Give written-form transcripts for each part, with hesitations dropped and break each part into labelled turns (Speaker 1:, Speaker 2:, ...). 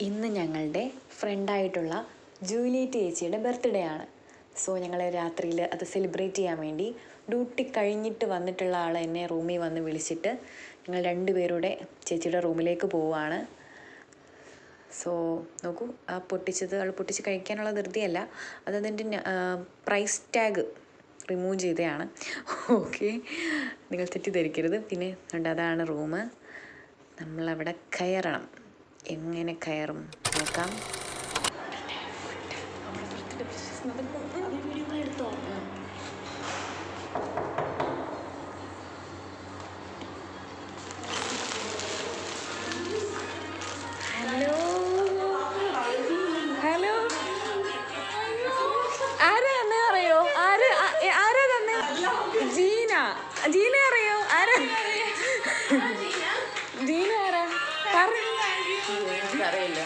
Speaker 1: ഇന്ന് ഞങ്ങളുടെ ഫ്രണ്ടായിട്ടുള്ള ജൂലിയറ്റ് ചേച്ചിയുടെ ബർത്ത്ഡേ ആണ്. സോ ഞങ്ങൾ രാത്രിയിൽ അത് സെലിബ്രേറ്റ് ചെയ്യാൻ വേണ്ടി ഡ്യൂട്ടി കഴിഞ്ഞിട്ട് വന്നിട്ടുള്ള ആൾ എന്നെ റൂമിൽ വന്ന് വിളിച്ചിട്ട് ഞങ്ങൾ രണ്ടുപേരുടെ ചേച്ചിയുടെ റൂമിലേക്ക് പോവുകയാണ്. സോ നോക്കൂ, ആ പൊട്ടിച്ചത് ആൾ പൊട്ടിച്ച് കഴിക്കാനുള്ള ധൃതിയല്ല, അതതിൻ്റെ പ്രൈസ് ടാഗ് റിമൂവ് ചെയ്തതാണ്. ഓക്കെ, നിങ്ങൾ തെറ്റിദ്ധരിക്കരുത്. പിന്നെ ഉണ്ട്, അതാണ് റൂം. നമ്മളവിടെ കയറണം. എങ്ങനെ കയറും നോക്കാം. ഹലോ ഹലോ, ആരാ തന്നെ അറിയോ? ആരാ തന്നെ? ജീന. ജീന അറിയോ? ആരാ ജീന? ആരാ അറിയില്ല.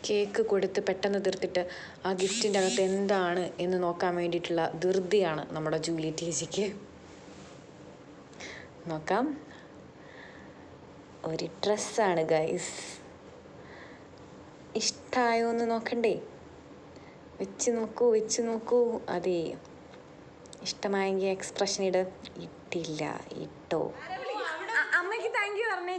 Speaker 1: കേക്ക് കൊടുത്ത് പെട്ടെന്ന് തീർത്തിട്ട് ആ ഗിഫ്റ്റിൻ്റെ അകത്ത് എന്താണ് എന്ന് നോക്കാൻ വേണ്ടിയിട്ടുള്ള ധൃതിയാണ് നമ്മുടെ ജൂലിയറ്റ് ചേച്ചിക്ക്. നോക്കാം. ഒരു ഡ്രസ്സാണ് ഗൈസ്. ഇഷ്ടമായോ എന്ന് നോക്കണ്ടേ? വെച്ച് നോക്കൂ. അതെ, ഇഷ്ടമായെങ്കിൽ എക്സ്പ്രഷൻ ഇട്ടില്ല, ഇട്ടോ. അമ്മയ്ക്ക് താങ്ക് യു പറഞ്ഞേ.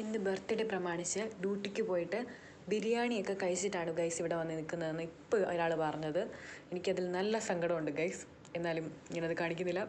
Speaker 1: ഇന്ന് ബർത്ത്ഡേ പ്രമാണിച്ച് ഡ്യൂട്ടിക്ക് പോയിട്ട് ബിരിയാണിയൊക്കെ കഴിച്ചിട്ടാണ് ഗൈസ് ഇവിടെ വന്ന് നിൽക്കുന്നതെന്ന് ഇപ്പോൾ ഒരാൾ പറഞ്ഞത്. എനിക്കതിൽ നല്ല സങ്കടമുണ്ട് ഗൈസ്. എന്നാലും ഞാനത് കാണിക്കുന്നില്ല.